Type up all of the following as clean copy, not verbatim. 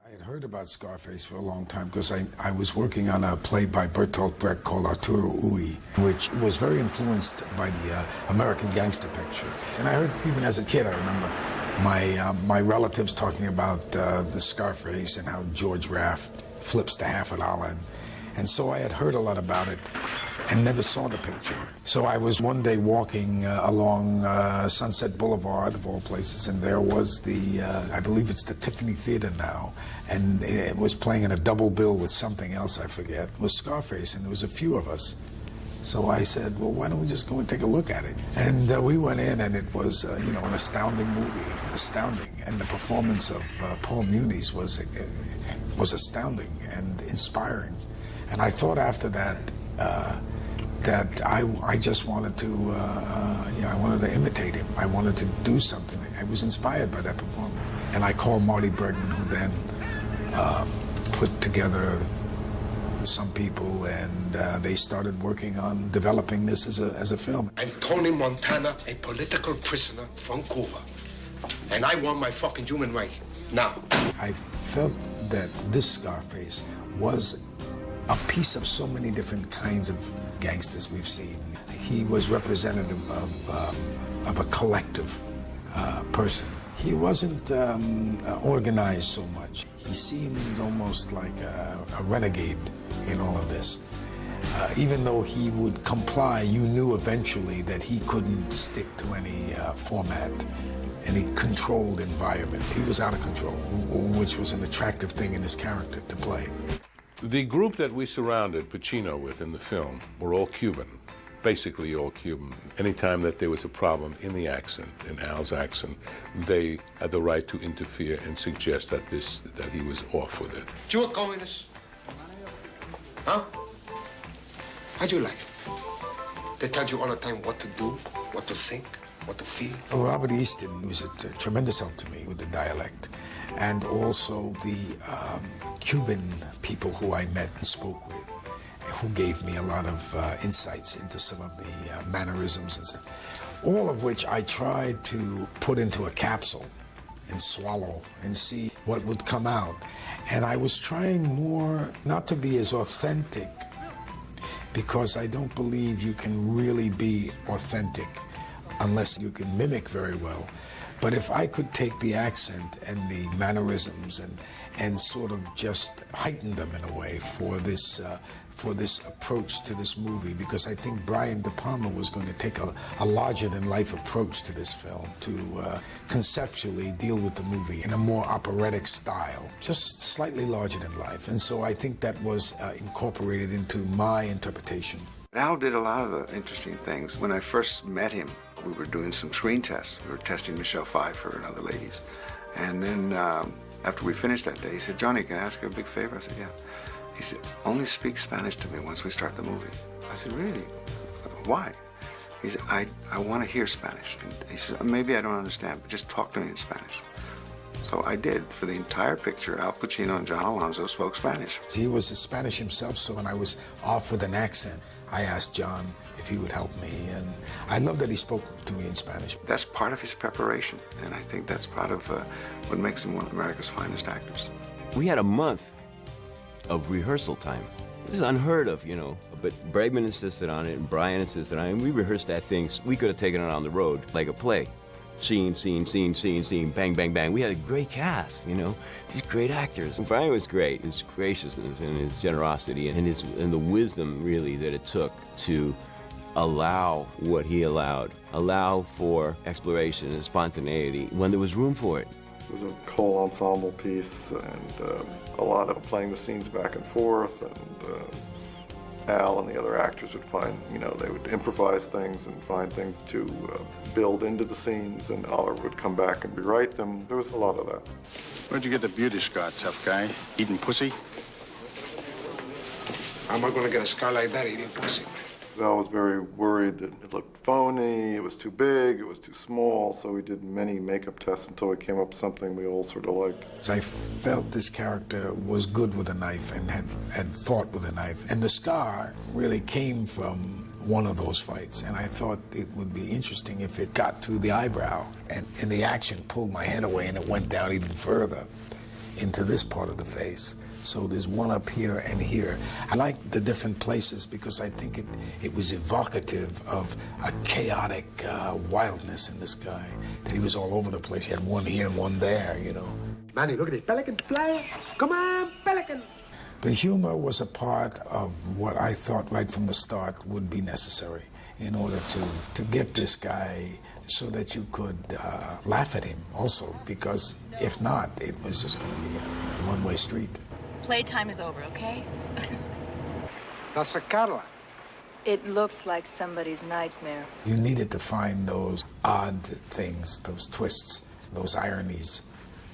I had heard about Scarface for a long time because I was working on a play by Bertolt Brecht called Arturo Ui, which was very influenced by the American gangster picture. And I heard, even as a kid, I remember my relatives talking about the Scarface and how George Raft flips the $50. And so I had heard a lot about it and never saw the picture. So I was one day walking along Sunset Boulevard, of all places, and there was the, I believe it's the Tiffany Theater now, and it was playing in a double bill with something else, I forget, it was Scarface, and there was a few of us. So I said, well, why don't we just go and take a look at it? And we went in, and it was, an astounding movie, astounding. And the performance of Paul Muniz was astounding and inspiring. And I thought after that, that I just wanted to, I wanted to imitate him. I wanted to do something. I was inspired by that performance. And I called Marty Bregman, who then put together some people, and they started working on developing this as a film. I'm Tony Montana, a political prisoner from Cuba. And I want my fucking human right now. I felt that this Scarface was a piece of so many different kinds of gangsters we've seen. He was representative of a collective person. He wasn't organized so much. He seemed almost like a renegade in all of this. Even though he would comply, you knew eventually that he couldn't stick to any format, any controlled environment. He was out of control, which was an attractive thing in his character to play. The group that we surrounded Pacino with in the film were all Cuban, basically all Cuban. Anytime that there was a problem in the accent, in Al's accent, they had the right to interfere and suggest that he was off with it. You a communist? Huh? How'd you like it? They tell you all the time what to do, what to think, what to feel. Robert Easton was a tremendous help to me with the dialect, and also the Cuban people who I met and spoke with, who gave me a lot of insights into some of the mannerisms and stuff, all of which I tried to put into a capsule and swallow and see what would come out. And I was trying more not to be as authentic, because I don't believe you can really be authentic unless you can mimic very well. But if I could take the accent and the mannerisms and sort of just heighten them in a way for this approach to this movie, because I think Brian De Palma was going to take a larger-than-life approach to this film, to conceptually deal with the movie in a more operatic style, just slightly larger than life. And so I think that was incorporated into my interpretation. Al did a lot of the interesting things. When I first met him, we were doing some screen tests. We were testing Michelle Pfeiffer and other ladies. And then after we finished that day, he said, Johnny, can I ask you a big favor? I said, yeah. He said, only speak Spanish to me once we start the movie. I said, really? Why? He said, I want to hear Spanish. And he said, maybe I don't understand, but just talk to me in Spanish. So I did. For the entire picture, Al Pacino and John Alonzo spoke Spanish. He was Spanish himself, so when I was off with an accent, I asked John if he would help me, and I love that he spoke to me in Spanish. That's part of his preparation, and I think that's part of what makes him one of America's finest actors. We had a month of rehearsal time. This is unheard of, but Bregman insisted on it, and Brian insisted on it, and we rehearsed that thing. We could have taken it on the road like a play. Scene, scene, scene, scene, scene, bang, bang, bang. We had a great cast, these great actors. And Brian was great, his graciousness and his generosity and the wisdom, really, that it took to allow what he allowed, allow for exploration and spontaneity when there was room for it. It was a whole ensemble piece, and a lot of playing the scenes back and forth, and Al and the other actors would find, they would improvise things and find things to build into the scenes, and Oliver would come back and rewrite them. There was a lot of that. Where'd you get the beauty scar, tough guy? Eating pussy? How am I going to get a scar like that eating pussy? Al was very worried that it looked phony, it was too big, it was too small, so we did many makeup tests until we came up with something we all sort of liked. I felt this character was good with a knife and had fought with a knife. And the scar really came from one of those fights, and I thought it would be interesting if it got to the eyebrow, and the action pulled my head away and it went down even further. into this part of the face. So there's one up here and here. I like the different places because I think it was evocative of a chaotic wildness in this guy, that he was all over the place. He had one here and one there, you know. Manny, look at this pelican fly. Come on, pelican. The humor was a part of what I thought right from the start would be necessary in order to get this guy so that you could laugh at him also, because if not, it was just going to be a one-way street. Playtime is over, okay? That's a Carla. It looks like somebody's nightmare. You needed to find those odd things, those twists, those ironies,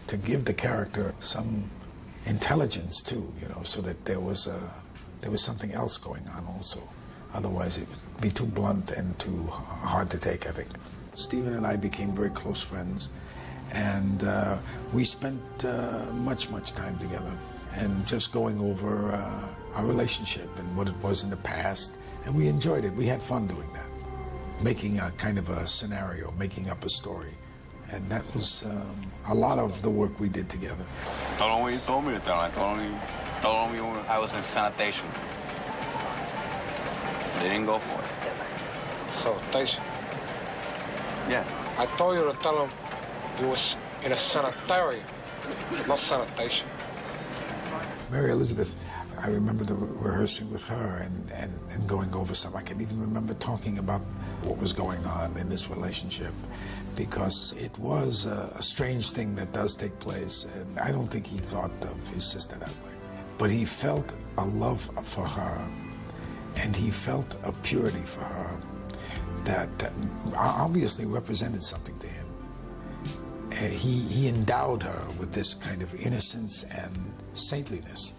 to give the character some intelligence too, you know, so that there was something else going on also. Otherwise, it would be too blunt and too hard to take, I think. Stephen and I became very close friends, and we spent much time together, and just going over our relationship and what it was in the past, and we enjoyed it. We had fun doing that, making a kind of a scenario, making up a story, and that was a lot of the work we did together. Told him what you told me to tell him. I told him when I was in sanitation. They didn't go for it. Sanitation. Yeah. I told you to tell him you was in a sanitarium, not sanitation. Mary Elizabeth, I remember rehearsing with her and going over some. I can even remember talking about what was going on in this relationship, because it was a strange thing that does take place, and I don't think he thought of his sister that way. But he felt a love for her, and he felt a purity for her that obviously represented something to him. He endowed her with this kind of innocence and saintliness.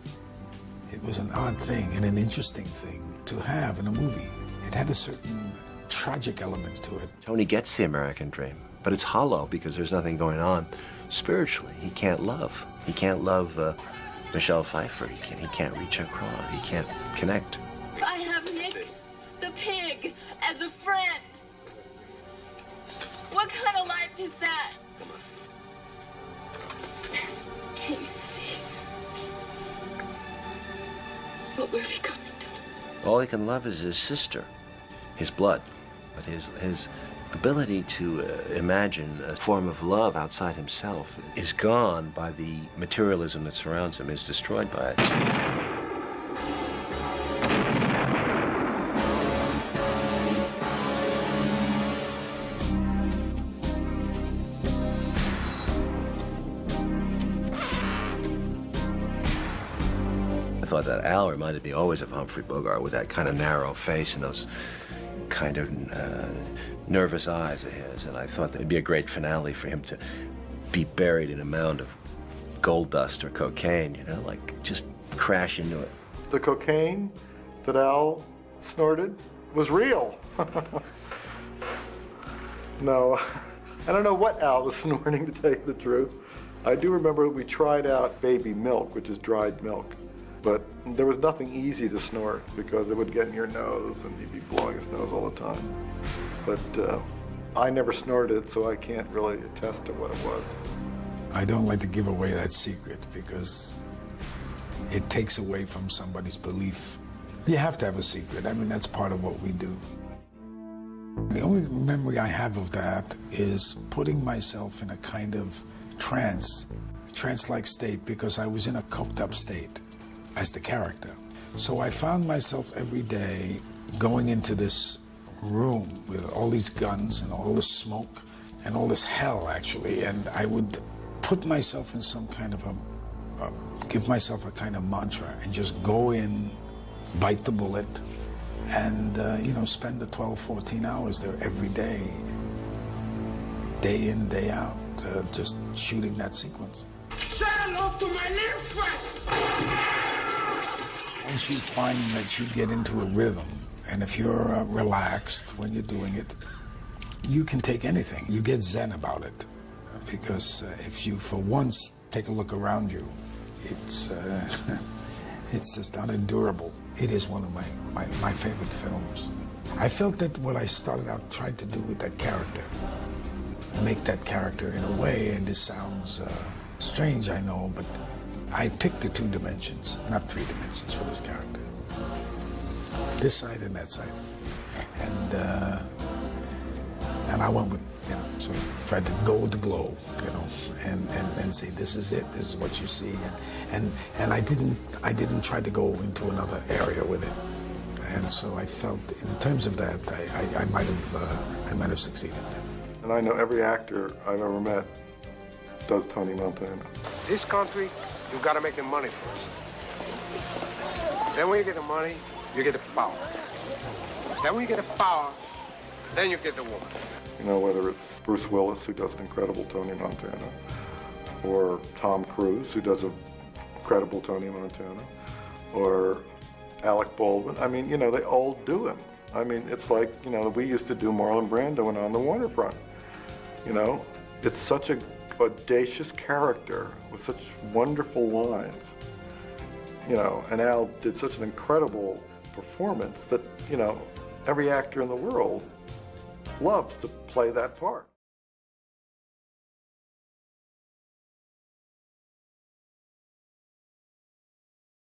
It was an odd thing and an interesting thing to have in a movie. It had a certain tragic element to it. Tony gets the American dream, but it's hollow because there's nothing going on spiritually. He can't love. He can't love Michelle Pfeiffer. He can't reach across. He can't connect. I have Nick, the pig, as a friend. What kind of life is that? Can't you see what we're becoming to? All he can love is his sister, his blood, but his ability to imagine a form of love outside himself is gone by the materialism that surrounds him, is destroyed by it. I thought that Al reminded me always of Humphrey Bogart, with that kind of narrow face and those kind of nervous eyes of his. And I thought that it'd be a great finale for him to be buried in a mound of gold dust or cocaine, you know, like just crash into it. The cocaine that Al snorted was real. No, I don't know what Al was snorting, to tell you the truth. I do remember we tried out baby milk, which is dried milk. But there was nothing easy to snort because it would get in your nose and you'd be blowing his nose all the time. But I never snorted, so I can't really attest to what it was. I don't like to give away that secret because it takes away from somebody's belief. You have to have a secret. I mean, that's part of what we do. The only memory I have of that is putting myself in a kind of trance-like state, because I was in a coked-up state as the character. So I found myself every day going into this room with all these guns and all this smoke and all this hell, actually, and I would put myself in some kind of give myself a kind of mantra and just go in, bite the bullet, and spend the 12, 14 hours there every day in, day out, just shooting that sequence. Say hello to my little friend! Once you find that you get into a rhythm, and if you're relaxed when you're doing it, you can take anything. You get zen about it, because if you, for once, take a look around you, it's just unendurable. It is one of my favorite films. I felt that what I started out tried to do with that character, make that character in a way, and this sounds strange, I know, but I picked the 2 dimensions, not 3 dimensions for this character. This side and that side. And I went with, sort of tried to go with the glow, and say, this is it, this is what you see. And I didn't try to go into another area with it. And so I felt, in terms of that, I might have succeeded. And I know every actor I've ever met does Tony Montana. This country, you gotta make the money first. Then when you get the money, you get the power. Then when you get the power, then you get the woman. Whether it's Bruce Willis, who does an incredible Tony Montana, or Tom Cruise, who does an incredible Tony Montana, or Alec Baldwin. I mean, they all do him. I mean, it's like, we used to do Marlon Brando and On the Waterfront. It's such a audacious character with such wonderful lines. And Al did such an incredible performance that, every actor in the world loves to play that part.